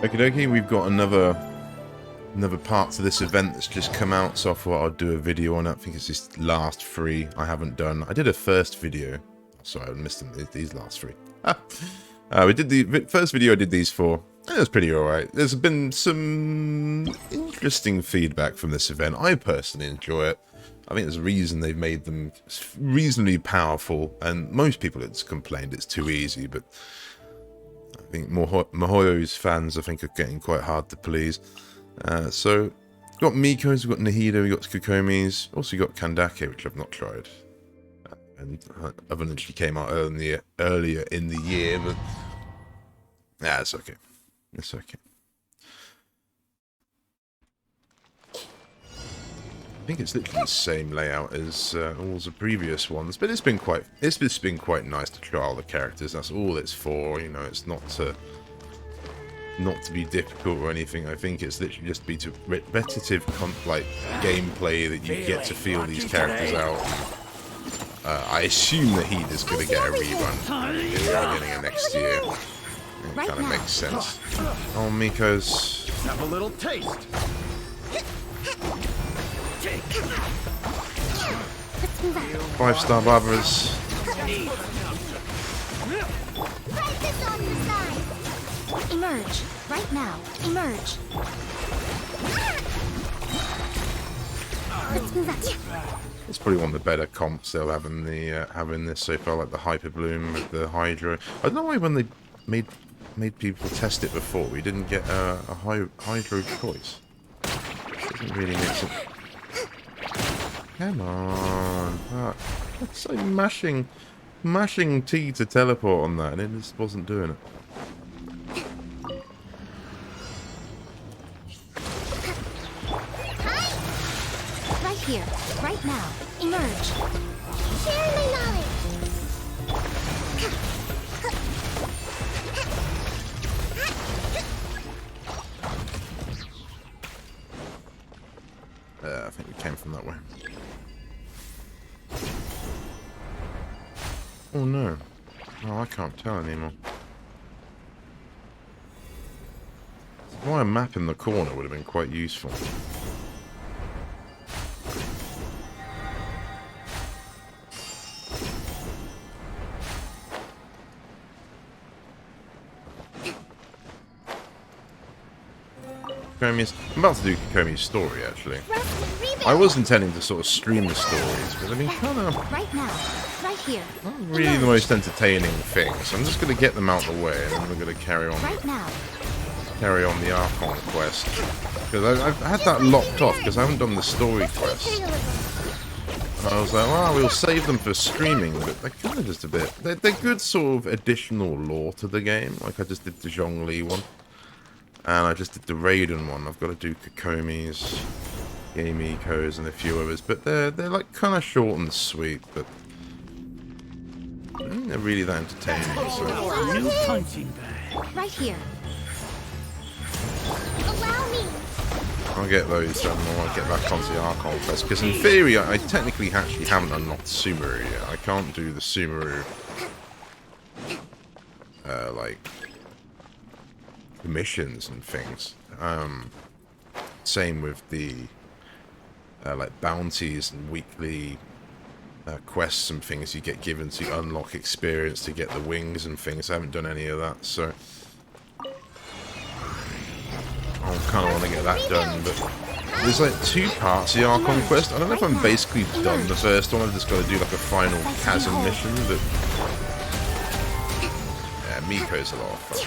Okie dokie, we've got another part to this event that's just come out, so I thought I'd do a video on it. I think it's this last 3 I haven't done. I did a first video. Sorry, I missed them. These last 3. We did the first video I did these for. It was pretty alright. There's been some interesting feedback from this event. I personally enjoy it. I think there's a reason they've made them reasonably powerful, and most people have complained it's too easy, but I think Mihoyo's fans, I think, are getting quite hard to please. So, we've got Miko's, we've got Nahida, we've got Kokomi's, also got Kandake, which I've not tried. And other than she came out earlier in the year, but it's okay. It's okay. I think it's literally the same layout as all the previous ones, but it's been quite nice to try all the characters. That's all it's for, you know. It's not to be difficult or anything. I think it's literally just be to repetitive gameplay that you get to feel these characters out. I assume that Heat is going to get a rerun in the beginning of next year. It kind of makes sense. Oh, Miko's. Have a little taste. 5-star Barbaras. Emerge right now. Emerge. Let's move out. It's probably one of the better comps they'll have in the having this so far, like the Hyper Bloom with the Hydro. I don't know why when they made people test it before, we didn't get a Hydro choice. Doesn't really make sense. Come on. That's so mashing T to teleport on that, and it just wasn't doing it. Right here, right now. Emerge. Share my knowledge. I think we came from that way. Oh no. Oh, I can't tell anymore. Why a map in the corner would have been quite useful. I'm about to do Kokomi's story, actually. I was intending to sort of stream the stories, but I mean, kind of right now, right here. Not really the most entertaining thing. So I'm just going to get them out of the way, and then we're going to carry on. Right now. Carry on the Archon quest, because I've had that locked off because I haven't done the story quest. I was like, well, we'll save them for streaming, but they're kind of just a bit. They're good sort of additional lore to the game. Like I just did the Zhongli one. And I just did the Raiden one. I've got to do Kokomi's, Miko's, and a few others. But they're like kind of short and sweet, but I think they're really that entertaining. So. New punching bag. Right here. Allow me. I'll get those and I'll get back onto the Archon quest. Because in theory, I technically actually haven't unlocked Sumeru yet. I can't do the Sumeru, like, missions and things. Same with the like bounties and weekly quests and things you get given to unlock experience to get the wings and things. I haven't done any of that, so I kind of want to get that done. But there's like 2 parts of the Archon quest. I don't know if I'm basically done the first one. I've just got to do like a final chasm mission, but yeah, Miko's a lot of fun.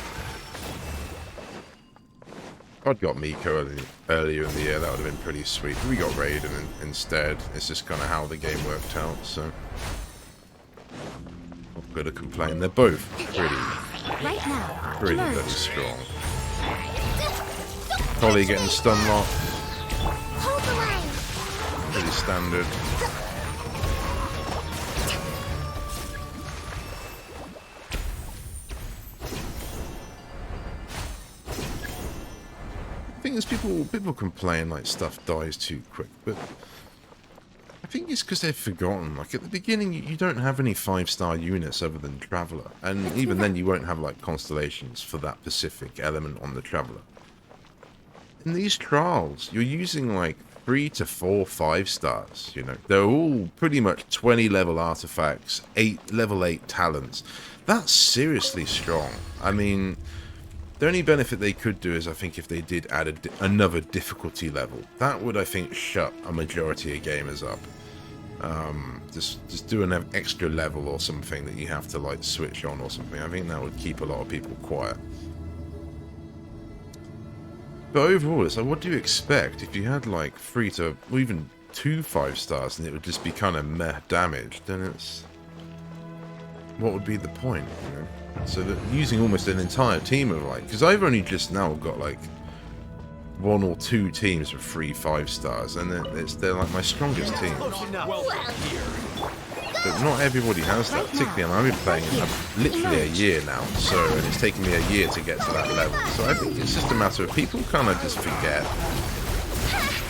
I'd got Miko earlier in the year, that would have been pretty sweet. We got Raiden instead. It's just kind of how the game worked out, so not going to complain. They're both pretty bloody strong. Collie getting stun locked. Pretty standard. I think there's people complain like stuff dies too quick, but I think it's because they've forgotten. Like, at the beginning, you don't have any 5-star units other than Traveller. And even then, you won't have, like, constellations for that specific element on the Traveller. In these trials, you're using, like, 3 to 4 5-stars, you know. They're all pretty much 20 level artifacts, 8 level 8 talents. That's seriously strong. I mean, the only benefit they could do is, I think, if they did add another difficulty level. That would, I think, shut a majority of gamers up. Just do an extra level or something that you have to, like, switch on or something. I think that would keep a lot of people quiet. But overall, it's like, what do you expect if you had, like, 3 to, or even 2 5-stars and it would just be kind of meh damage? Then it's... what would be the point, you know? So that using almost an entire team of, like... because I've only just now got, like, 1 or 2 teams with 3 5-stars, and they're like my strongest teams. But not everybody has that. Particularly, I've been playing literally a year now, so, and it's taken me a year to get to that level. So I think it's just a matter of people kind of just forget.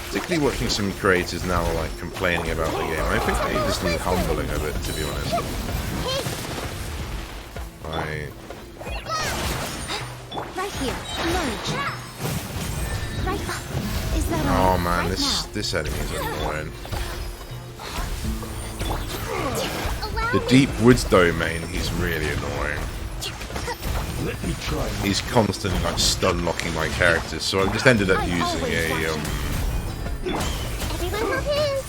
Particularly watching some creators now like complaining about the game. I think they just need humbling a bit, to be honest. Right here, emerge. Right up. Is that Oh all? man, Right this enemy is annoying. now. The deep woods domain, he's really annoying. Let me try. He's constantly like stun locking my characters, so I've just ended up using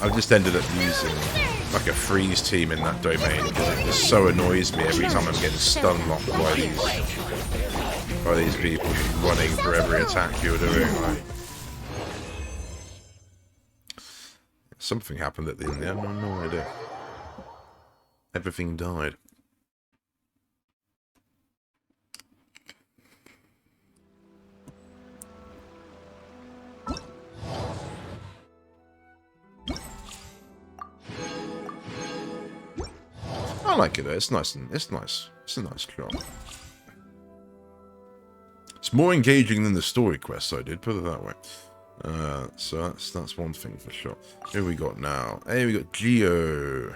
I've just ended up using like a freeze team in that domain because it just so annoys me every time I'm getting stun locked by these people running for every attack you're doing. Like, something happened at the end there, I have no idea. Everything died. I like it though. It's nice and it's nice. It's a nice job. It's more engaging than the story quests I did, put it that way. So that's one thing for sure. Here we got now. Hey, we got Geo.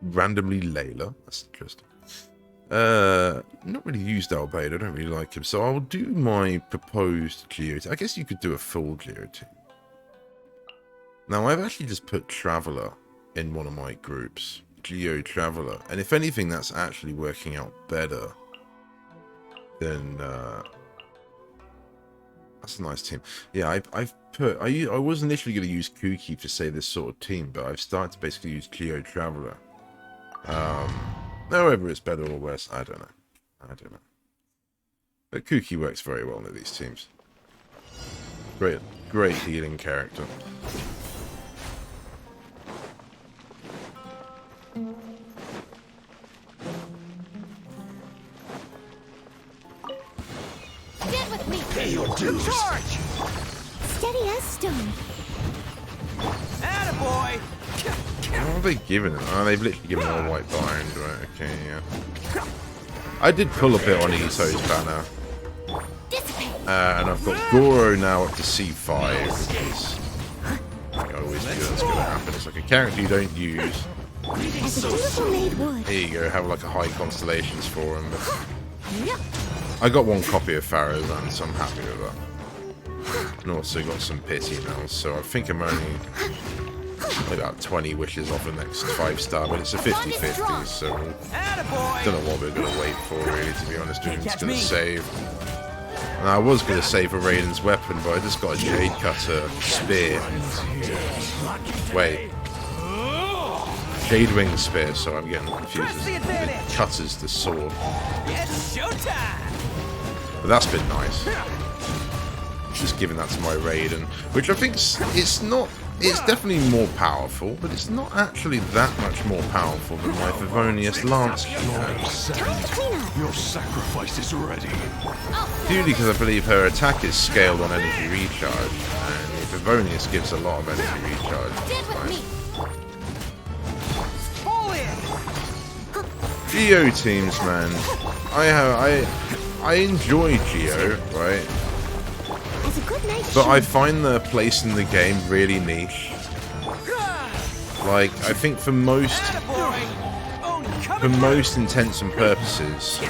Randomly Layla. That's interesting. Not really used Albedo. I don't really like him. So I'll do my proposed Geo team. I guess you could do a full Geo team. Now I've actually just put Traveller in one of my groups. Geo Traveller. And if anything, that's actually working out better than that's a nice team. Yeah, I was initially going to use Kuki to say this sort of team, but I've started to basically use Geo Traveller. However, it's better or worse, I don't know. But Kuki works very well in these teams. Great healing character. Stand with me. Pay your dues. Charge. Steady as stone. Attaboy. What are they giving it? Oh, they've literally given it a white bind, right? Okay, yeah. I did pull a bit on Ito's banner. And I've got Goro now up to C5, which is... I always knew that's going to happen. It's like a character you don't use. As a beautiful maid would. There you go, have like a high constellations for him. I got one copy of Pharaoh's Land, so I'm happy with that. And also got some pity now, so I think I'm only about 20 wishes off the next 5-star, but it's a 50-50, so I don't know what we're going to wait for, really, to be honest. We're just going to save. And I was going to save a Raiden's weapon, but I just got a Jade Cutter spear. Wait. Jade Wing spear, so I'm getting confused. It cutters the sword. It's showtime. But that's been nice. Just giving that to my Raiden, which I think it's definitely more powerful, but it's not actually that much more powerful than my Favonius Lance. Time to clean up. Your sacrifice is ready. Purely because I believe her attack is scaled on energy recharge, and Favonius gives a lot of energy recharge. Stand with me. Geo teams, man. I enjoy Geo, right? As a good night But I should. find the place in the game really niche. Like, I think for most intents and purposes,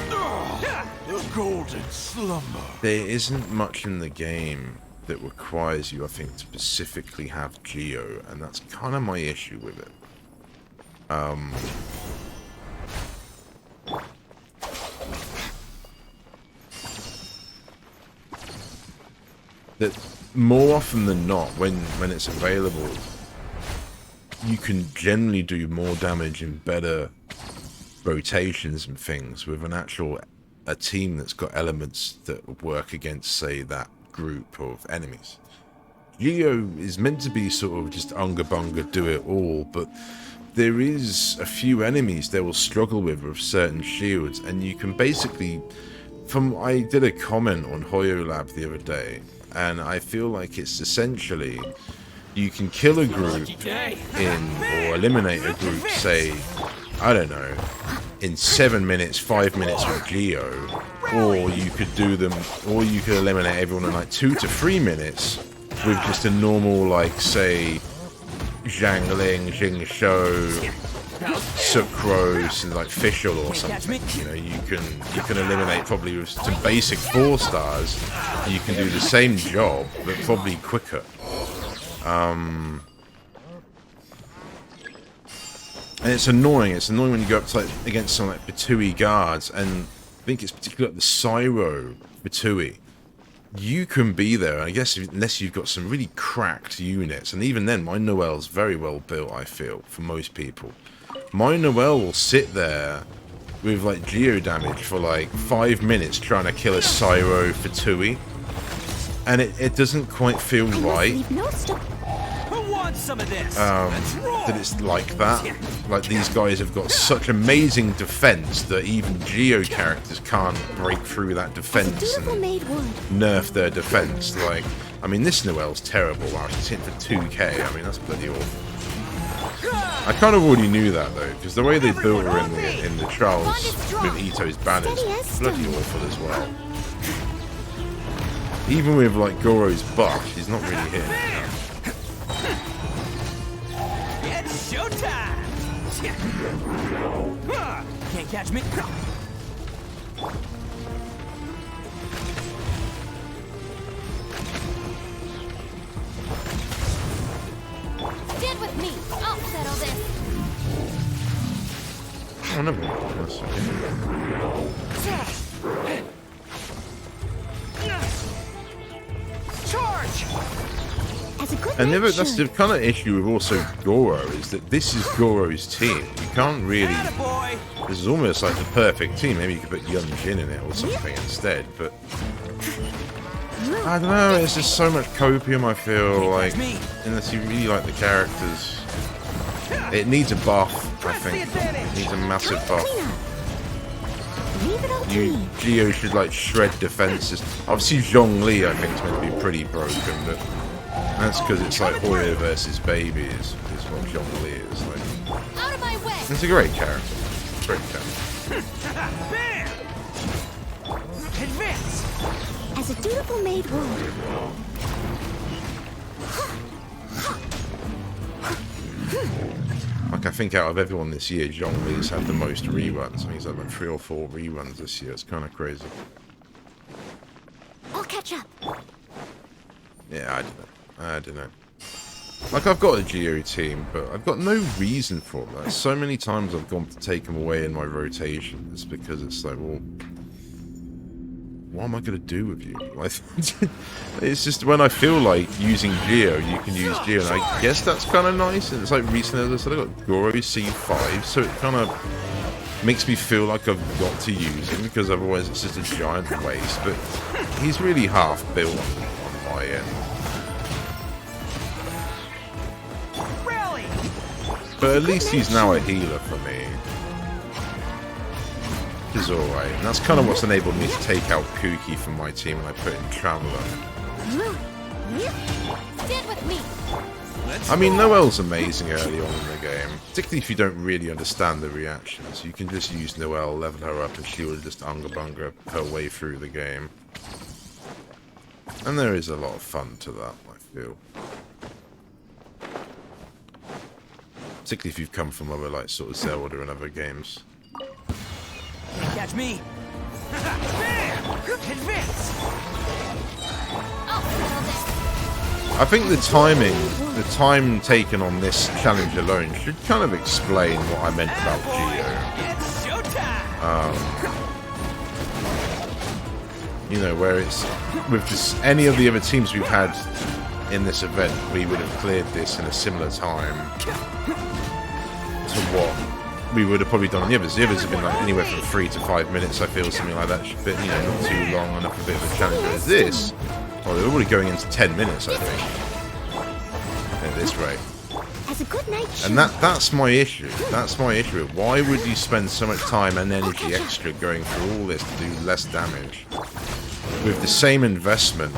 The golden slumber. there isn't much in the game that requires you, I think, to specifically have Geo, and that's kind of my issue with it. That more often than not, when it's available, you can generally do more damage in better rotations and things with a team that's got elements that work against, say, that group of enemies. Geo is meant to be sort of just unga bunga, do it all, but there is a few enemies they will struggle with certain shields, and you can basically, I did a comment on HoYoLab the other day, and I feel like it's essentially you can kill a group or eliminate a group, say, I don't know, in 7 minutes, 5 minutes with Geo, or you could eliminate everyone in like 2 to 3 minutes with just a normal, like, say, Zhangling, Jingshou, Sucrose, and like Fischl or something. You know, you can eliminate probably with some basic 4 stars. You can do the same job, but probably quicker. And it's annoying. It's annoying when you go up to, like, against some like Batui guards, and I think it's particularly like the Syro Batui. You can be there, I guess, unless you've got some really cracked units, and even then, my Noel's very well built, I feel, for most people. My Noel will sit there with, like, Geo damage for, like, 5 minutes trying to kill a Syro Fatui, and it doesn't quite feel right. Some of this. That it's like that. Like, these guys have got such amazing defense that even Geo characters can't break through that defense and nerf their defense. Like, I mean, this Noel's terrible. Wow, she's hit for 2k. I mean, that's bloody awful. I kind of already knew that, though, because the way they built her in the trials with Ito's banners is bloody awful as well. Even with, like, Goro's buff, she's not really hit. Showtime! Can't catch me. Stand with me. I'll settle this. Oh, never mind. Charge! And that's the kind of issue with also Goro, is that this is Goro's team. You can't really... This is almost like the perfect team. Maybe you could put Young Jin in it or something instead, but... I don't know, it's just so much copium, I feel like, unless you really like the characters. It needs a buff, I think. It needs a massive buff. Geo should, like, shred defenses. Obviously, Zhongli, I think, is meant to be pretty broken, but... That's because it's like Hoyo versus Baby is what Zhongli is. Like, out of my way. it's a great character. Great character. Advance! As a dutiful maid would. Like, I think out of everyone this year, Zhongli's had the most reruns. I think he's had like 3 or 4 reruns this year. It's kind of crazy. I'll catch up. Yeah, I don't know. Like, I've got a Geo team, but I've got no reason for it. Like, so many times I've gone to take them away in my rotations because it's like, well, what am I going to do with you? Like, it's just when I feel like using Geo, you can use Geo, and I guess that's kind of nice. And it's like recently, as I said, I got Goro C5, so it kind of makes me feel like I've got to use him, because otherwise it's just a giant waste. But he's really half built on my end. But at least he's now a healer for me. Which is alright. And that's kind of what's enabled me to take out Kuki from my team when I put in Traveler. Stand with me. I mean, Noel's amazing early on in the game. Particularly if you don't really understand the reactions. You can just use Noel, level her up, and she will just unga-bunga her way through the game. And there is a lot of fun to that, I feel. Particularly if you've come from other, like, sort of Zelda and other games. Can't catch me. Bam! Advance. I think the time taken on this challenge alone should kind of explain what I meant about Geo. It's showtime. You know, where it's with just any of the other teams we've had in this event, we would have cleared this in a similar time to what we would have probably done on the others. The others have been like anywhere from 3 to 5 minutes, I feel, something like that. But, you know, not too long enough, a bit of a challenge. Whereas this, well, they're already going into 10 minutes, I think, at this rate. As a good night And that's my issue. That's my issue. Why would you spend so much time and energy extra going through all this to do less damage with the same investment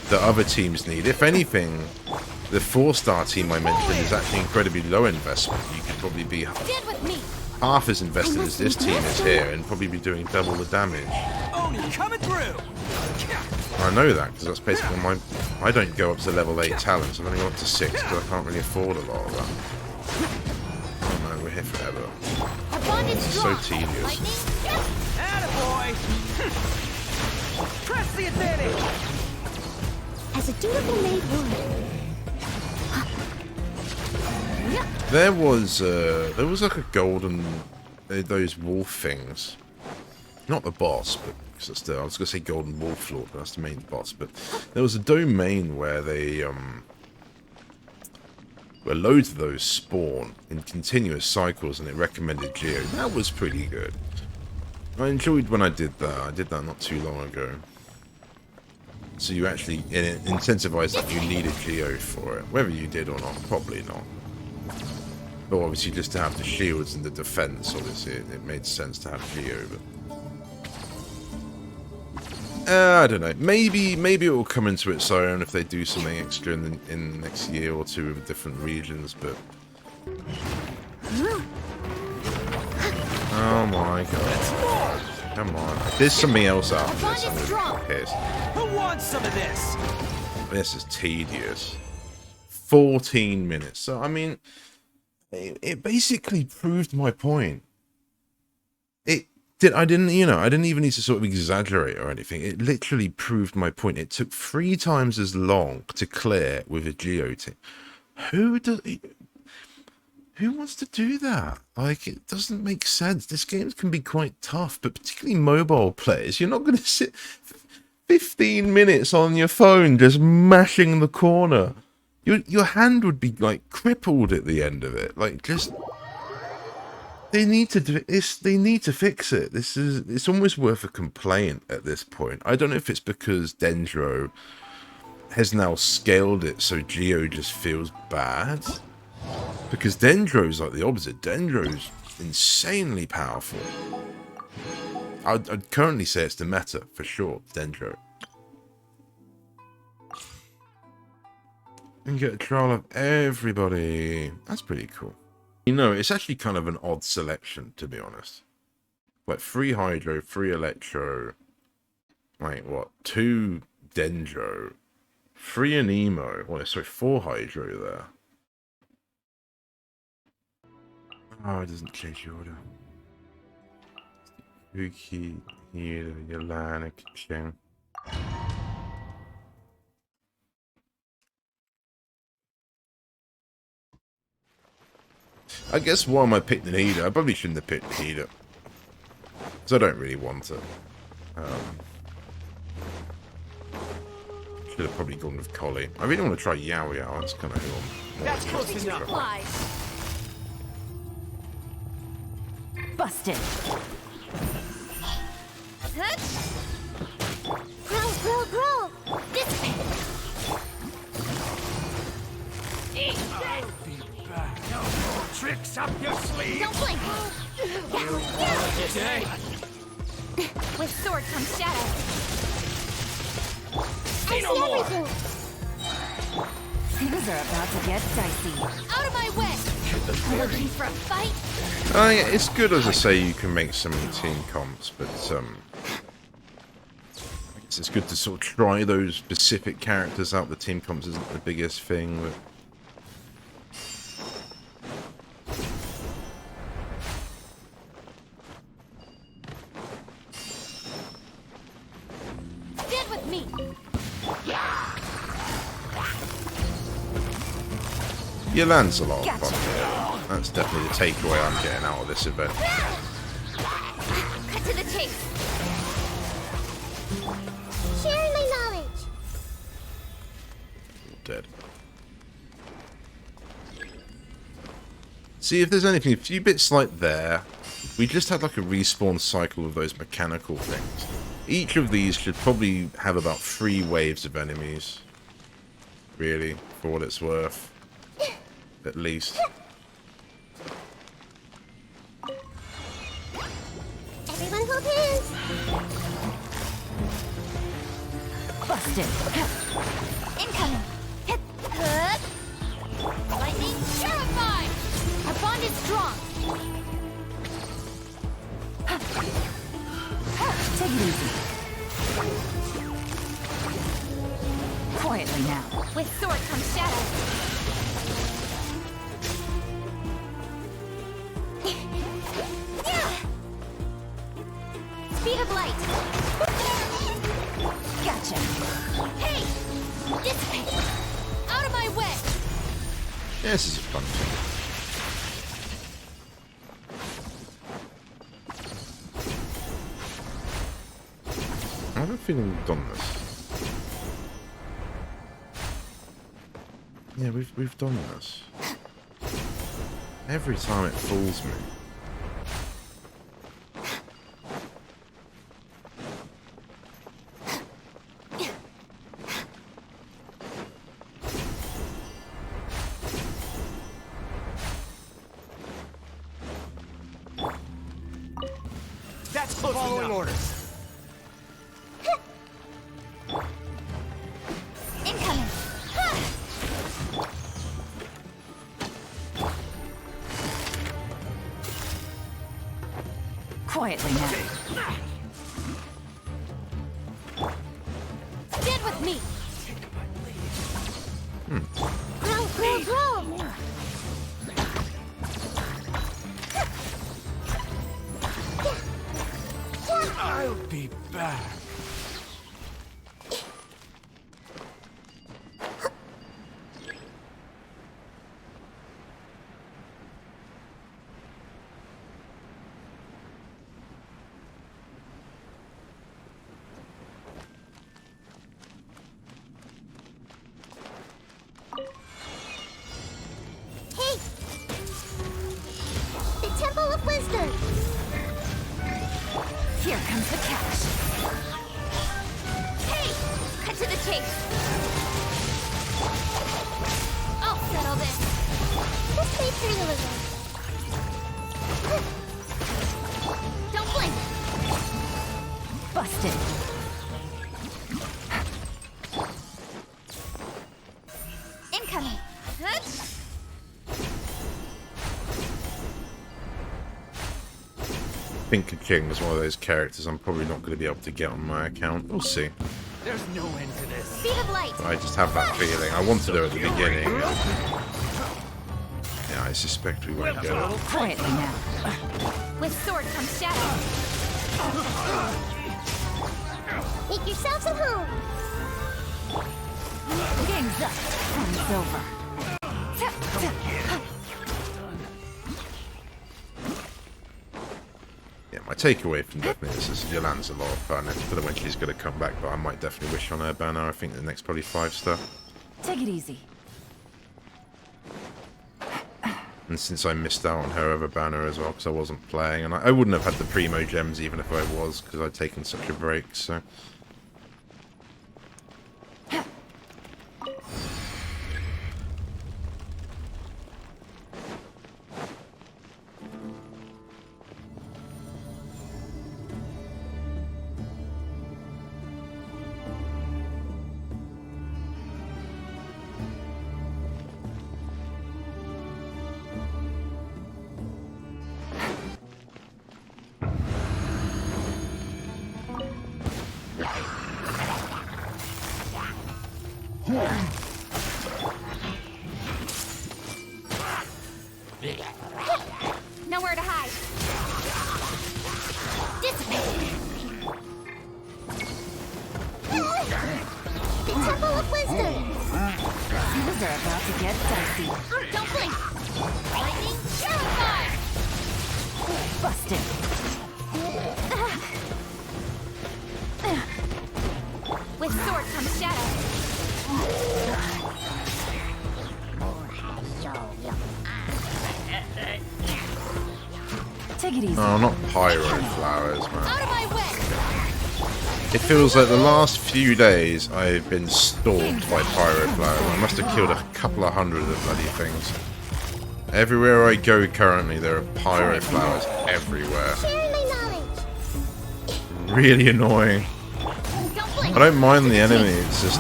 that other teams need? If anything, the 4-star team I mentioned is actually incredibly low investment. You could probably be Stand with me. half as invested as this team is here and probably be doing double the damage. Oni coming through. I know that because that's basically my... I don't go up to level 8 talents. I've only got up to 6 because I can't really afford a lot of that. Oh no, we're here forever. Our bond is So strong. tedious. Lightning. Attaboy. Press the advantage. As a dutiful maid would. There was like a golden... those wolf things. Not the boss, but... Because I was going to say Golden Wolf Lord, but that's the main boss. But there was a domain where they... where loads of those spawn in continuous cycles, and it recommended Geo. That was pretty good. I enjoyed when I did that. I did that not too long ago. So you actually incentivized that you needed Geo for it. Whether you did or not, probably not. But obviously just to have the shields and the defense, obviously it made sense to have Geo. But I don't know. Maybe it will come into its own if they do something extra in the next year or two with different regions. But oh my god! Come on, there's something else after this. I'm gonna be pissed. Who wants some of this? This is tedious. 14 minutes. So I mean, it basically proved my point. I didn't even need to sort of exaggerate or anything. It literally proved my point. It took 3 times as long to clear with a Geo team. Who wants to do that? Like, it doesn't make sense. This game can be quite tough, but particularly mobile players, you're not going to sit 15 minutes on your phone just mashing the corner. Your hand would be like crippled at the end of it. Like, just... They need to do this. They need to fix it. It's almost worth a complaint at this point. I don't know if it's because Dendro has now scaled it so Geo just feels bad. Because Dendro's like the opposite. Dendro's insanely powerful. I'd currently say it's the meta for sure. Dendro. And get a trial of everybody. That's pretty cool. You know, it's actually kind of an odd selection, to be honest. Like, 3 Hydro, 3 Electro, like, what, 2 Dendro, 3 Anemo, well, sorry, 4 Hydro there. Oh, it doesn't change the order. Yuki, Hida, Yolana, Kicheng. I guess why am I picking Hida? I probably shouldn't have picked Hida. Because I don't really want it. Should have probably gone with Collie. I really want to try Yao Yao. That's kind of who I'm... That's close enough. Busted. Growl. This way. Tricks up your sleeve. Don't blink. With sword comes shadow. I see everything. Things are about to get dicey. Out of my way. Looking for a fight? Yeah, it's good, as I say, you can make some team comps, but I guess it's good to sort of try those specific characters out. The team comps isn't the biggest thing, but Your land's a lot of fun. That's definitely the takeaway I'm getting out of this event. Cut to the chase. Sharing my knowledge. Dead. See, if there's anything, a few bits like there, we just had like a respawn cycle of those mechanical things. Each of these should probably have about 3 waves of enemies. Really, for what it's worth. At least. Everyone hold hands. Busted. Incoming. Hit. Lightning terrified. Our bond is strong. Take it easy. Quietly now. With sword comes shadow. Speed of light. Gotcha. Hey! Dissipate! Out of my way! Yeah, this is a fun thing. I have a feeling we've done this. Yeah, we've done this. Every time it fools me. That's close following orders. Incoming! Quietly now. Stand with me! Grow, grow, grow. I'll be back. Hey! The Temple of Wisdom. Here comes the catch. Hey! Cut to the chase. I'll settle this. This may hurt a little. Don't blink. Busted. Incoming. Hup. BakedKipling is one of those characters I'm probably not going to be able to get on my account. We'll see. There's no end to this. Speed of light. I just have that feeling. I wanted to at the beginning. Yeah, I suspect we won't get it. Quietly now. With sword comes shadow. Make yourselves at home. Game's up. Fun's over. Yeah, my takeaway from definitely this is Yolanda's a lot of fun. I don't know when she's going to come back, but I might definitely wish on her banner. I think the next probably 5-star. Take it easy. And since I missed out on her other banner as well, because I wasn't playing, and I wouldn't have had the Primo gems even if I was, because I'd taken such a break, so... Nowhere to hide. Dissipate. The Temple of Wisdom. Use are about to get dicey. Don't blink! Lightning terrified! Busted. With sword comes shadow. Take it easy. Oh, not pyro flowers, man. Out of my way! It feels like the last few days I've been stalked by pyro flowers. I must have killed a couple of hundred of the bloody things. Everywhere I go currently, there are pyro flowers everywhere. Sharing my knowledge. Really annoying. Don't blink! I don't mind the enemy, it's just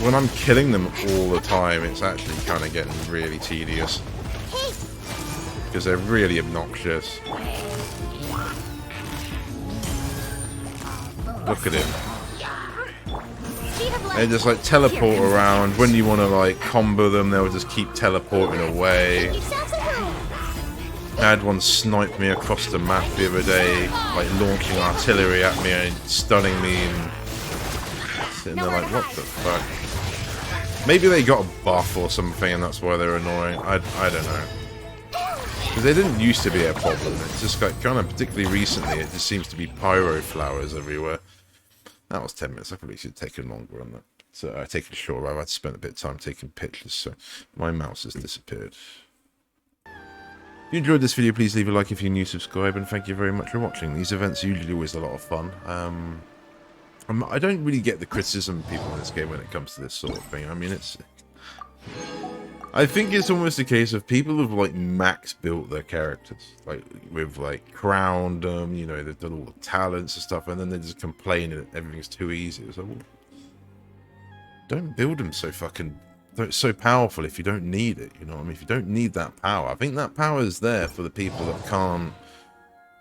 when I'm killing them all the time, it's actually kind of getting really tedious. Hey, Because they're really obnoxious. Look at him. Speed of light. They just like teleport around. When you want to like combo them, they'll just keep teleporting away. yourselves a home. I had one snipe me across the map the other day, like launching artillery at me and stunning me, and sitting there like, what the fuck? Maybe they got a buff or something and that's why they're annoying. I don't know. Because they didn't used to be a problem. It's just like kind of particularly recently it just seems to be pyro flowers everywhere. That was 10 minutes. I probably should have taken longer on that. So I taken short. I've had to spend a bit of time taking pictures, so my mouse has disappeared. If you enjoyed this video, please leave a like if you're new, subscribe, and thank you very much for watching. These events are usually always a lot of fun. I don't really get the criticism of people in this game when it comes to this sort of thing. I mean, I think it's almost a case of people have like max built their characters, like with like crowned them, you know, they've done all the talents and stuff, and then they just complain that everything's too easy. It's like, well, don't build them so powerful if you don't need it. You know what I mean? If you don't need that power, I think that power is there for the people that can't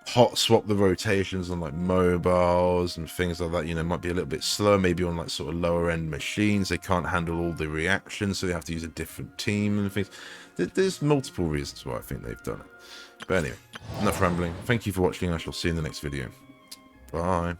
hot swap the rotations on like mobiles and things like that. You know, might be a little bit slower, maybe on like sort of lower end machines. They can't handle all the reactions, so they have to use a different team and things. There's multiple reasons why I think they've done it. But anyway, enough rambling. Thank you for watching. I shall see you in the next video. Bye.